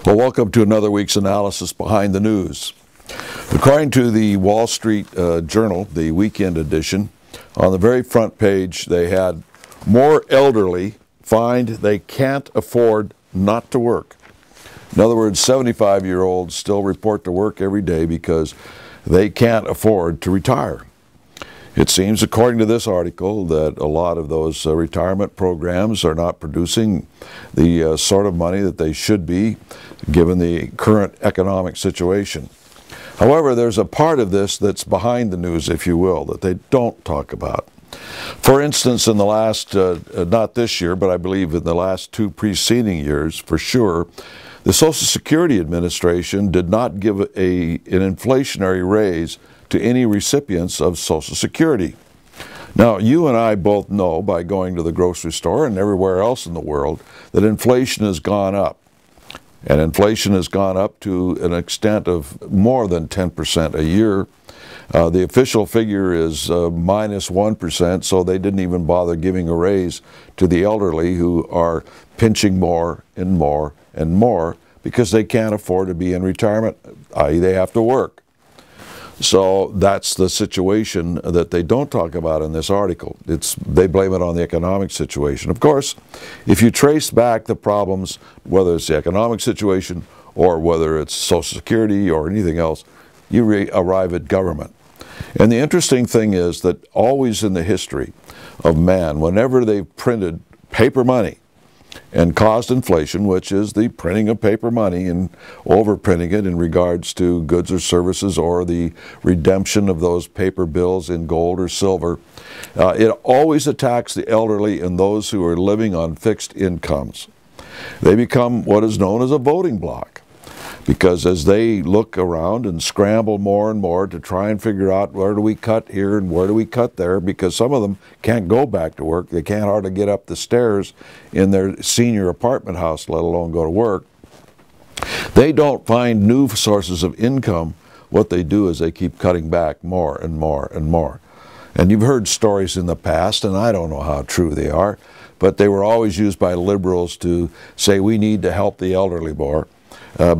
Well, welcome to another week's analysis behind the news. According to the Wall Street Journal, the weekend edition, on the very front page they had more elderly find they can't afford not to work. In other words, 75-year-olds still report to work every day because they can't afford to retire. It seems, according to this article, that a lot of those retirement programs are not producing the sort of money that they should be, given the current economic situation. However, there's a part of this that's behind the news, if you will, that they don't talk about. For instance, in the last, not this year, but I believe in the last two preceding years, for sure, the Social Security Administration did not give an inflationary raise to any recipients of Social Security. Now, you and I both know by going to the grocery store and everywhere else in the world that inflation has gone up. And inflation has gone up to an extent of more than 10% a year. The official figure is minus 1%, so they didn't even bother giving a raise to the elderly who are pinching more and more and more because they can't afford to be in retirement, i.e. they have to work. So that's the situation that they don't talk about in this article. They blame it on the economic situation. Of course, if you trace back the problems, whether it's the economic situation or whether it's Social Security or anything else, you arrive at government. And the interesting thing is that always in the history of man, whenever they've printed paper money and caused inflation, which is the printing of paper money and overprinting it in regards to goods or services or the redemption of those paper bills in gold or silver, it always attacks the elderly and those who are living on fixed incomes. They become what is known as a voting bloc, because as they look around and scramble more and more to try and figure out where do we cut here and where do we cut there, because some of them can't go back to work, they can't hardly get up the stairs in their senior apartment house, let alone go to work. They don't find new sources of income. What they do is they keep cutting back more and more and more. And you've heard stories in the past, and I don't know how true they are, but they were always used by liberals to say we need to help the elderly more.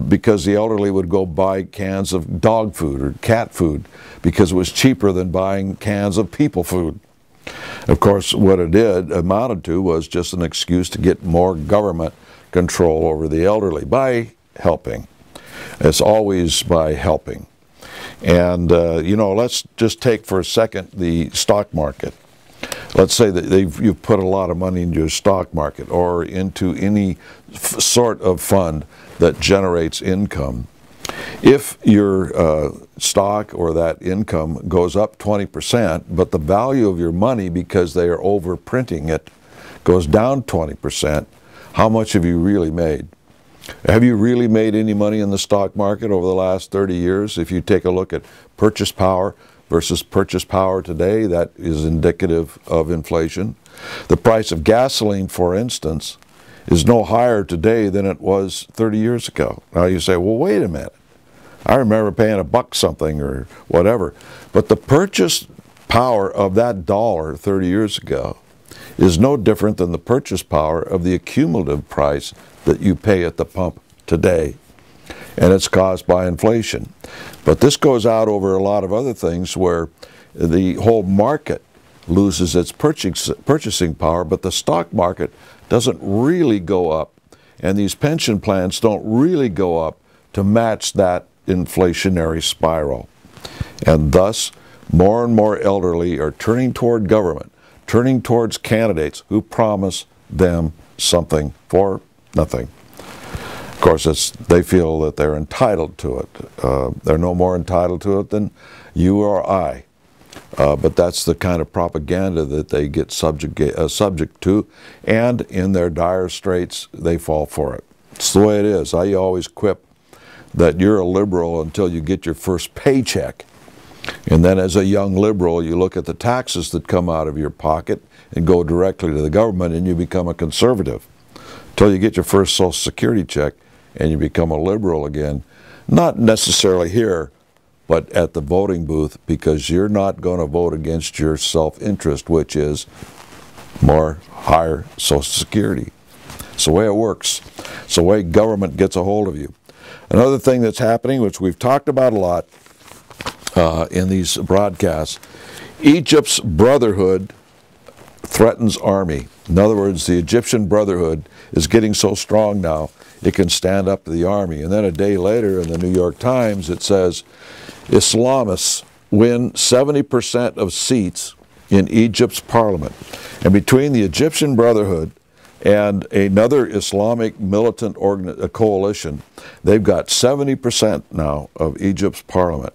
Because the elderly would go buy cans of dog food or cat food because it was cheaper than buying cans of people food. Of course, what it amounted to was just an excuse to get more government control over the elderly by helping. It's always by helping. And, you know, let's just take for a second the stock market. Let's say that you've put a lot of money into your stock market or into any sort of fund that generates income. If your stock or that income goes up 20%, but the value of your money, because they are overprinting it, goes down 20%, how much have you really made? Have you really made any money in the stock market over the last 30 years? If you take a look at purchase power versus purchase power today, that is indicative of inflation. The price of gasoline, for instance, is no higher today than it was 30 years ago. Now you say, well, wait a minute. I remember paying $1 something or whatever. But the purchase power of that dollar 30 years ago is no different than the purchase power of the accumulative price that you pay at the pump today. And it's caused by inflation. But this goes out over a lot of other things where the whole market loses its purchasing power, but the stock market doesn't really go up, and these pension plans don't really go up to match that inflationary spiral. And thus, more and more elderly are turning toward government, turning towards candidates who promise them something for nothing. Of course, they feel that they're entitled to it. They're no more entitled to it than you or I. But that's the kind of propaganda that they get subject to, and in their dire straits, they fall for it. It's the way it is. I always quip that you're a liberal until you get your first paycheck. And then as a young liberal, you look at the taxes that come out of your pocket and go directly to the government, and you become a conservative. Until you get your first Social Security check and you become a liberal again. Not necessarily here, but at the voting booth, because you're not going to vote against your self-interest, which is higher Social Security. It's the way it works. It's the way government gets a hold of you. Another thing that's happening, which we've talked about a lot in these broadcasts, Egypt's Brotherhood threatens army. In other words, the Egyptian Brotherhood is getting so strong now it can stand up to the army. And then a day later in the New York Times it says Islamists win 70% of seats in Egypt's parliament. And between the Egyptian Brotherhood and another Islamic militant coalition, they've got 70% now of Egypt's parliament.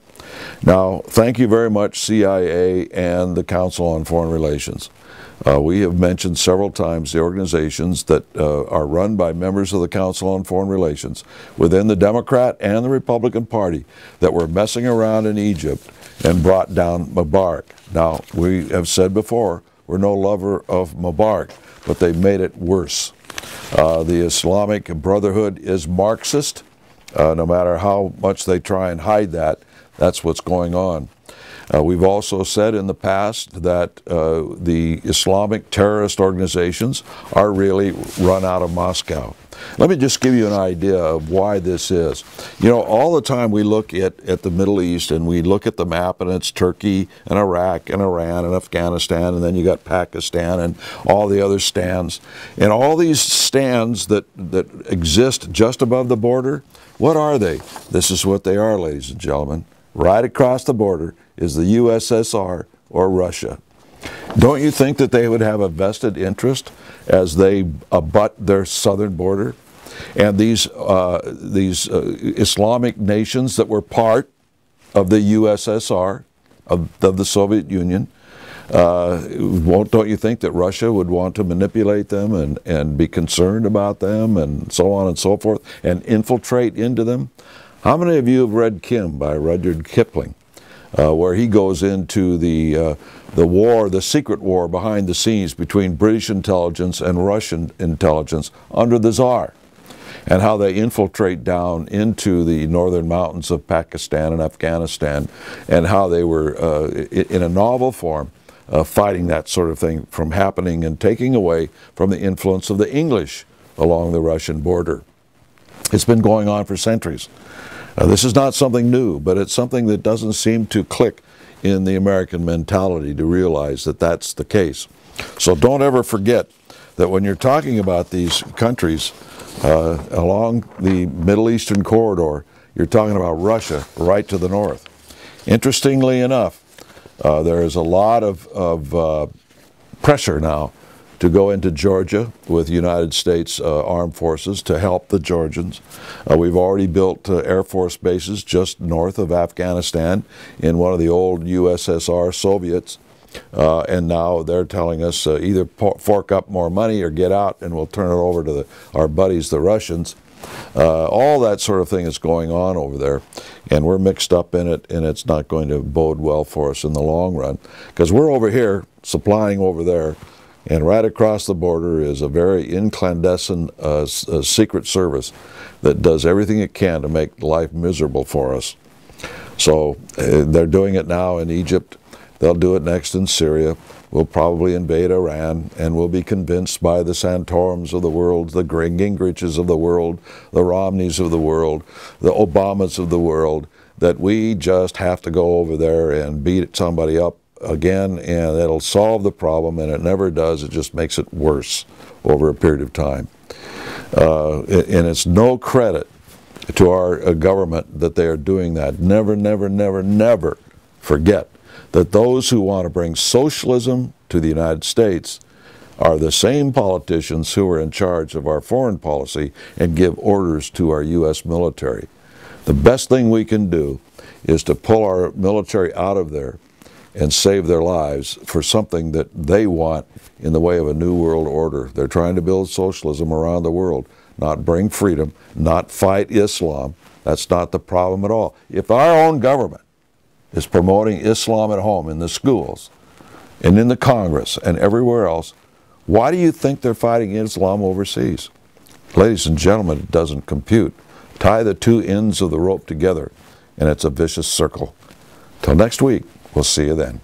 Now, thank you very much, CIA and the Council on Foreign Relations. We have mentioned several times the organizations that are run by members of the Council on Foreign Relations within the Democrat and the Republican Party that were messing around in Egypt and brought down Mubarak. Now, we have said before, we're no lover of Mubarak, but they made it worse. The Islamic Brotherhood is Marxist. No matter how much they try and hide that, that's what's going on. We've also said in the past that the Islamic terrorist organizations are really run out of Moscow. Let me just give you an idea of why this is. You know, all the time we look at the Middle East and we look at the map and it's Turkey and Iraq and Iran and Afghanistan, and then you got Pakistan and all the other stands. And all these stands that exist just above the border, what are they? This is what they are, ladies and gentlemen. Right across the border is the USSR or Russia. Don't you think that they would have a vested interest as they abut their southern border? And these Islamic nations that were part of the USSR, of the Soviet Union, don't you think that Russia would want to manipulate them and be concerned about them and so on and so forth and infiltrate into them? How many of you have read Kim by Rudyard Kipling, where he goes into the war, the secret war behind the scenes between British intelligence and Russian intelligence under the Tsar, and how they infiltrate down into the northern mountains of Pakistan and Afghanistan, and how they were, in a novel form, fighting that sort of thing from happening and taking away from the influence of the English along the Russian border. It's been going on for centuries. This is not something new, but it's something that doesn't seem to click in the American mentality to realize that that's the case. So don't ever forget that when you're talking about these countries along the Middle Eastern corridor, you're talking about Russia right to the north. Interestingly enough, there is a lot of pressure now to go into Georgia with United States armed forces to help the Georgians. We've already built Air Force bases just north of Afghanistan in one of the old USSR Soviets. And now they're telling us either fork up more money or get out and we'll turn it over to our buddies, the Russians. All that sort of thing is going on over there, and we're mixed up in it, and it's not going to bode well for us in the long run, because we're over here supplying over there, and right across the border is a very incandescent secret service that does everything it can to make life miserable for us. So they're doing it now in Egypt. They'll do it next in Syria. We'll probably invade Iran, and we'll be convinced by the Santorums of the world, the Gingriches of the world, the Romneys of the world, the Obamas of the world, that we just have to go over there and beat somebody up again, and it'll solve the problem, and it never does. It just makes it worse over a period of time. And it's no credit to our government that they are doing that. Never, never, never, never forget that those who want to bring socialism to the United States are the same politicians who are in charge of our foreign policy and give orders to our U.S. military. The best thing we can do is to pull our military out of there and save their lives for something that they want in the way of a new world order. They're trying to build socialism around the world, not bring freedom, not fight Islam. That's not the problem at all. If our own government is promoting Islam at home in the schools and in the Congress and everywhere else, why do you think they're fighting Islam overseas? Ladies and gentlemen, it doesn't compute. Tie the two ends of the rope together, and it's a vicious circle. Till next week, we'll see you then.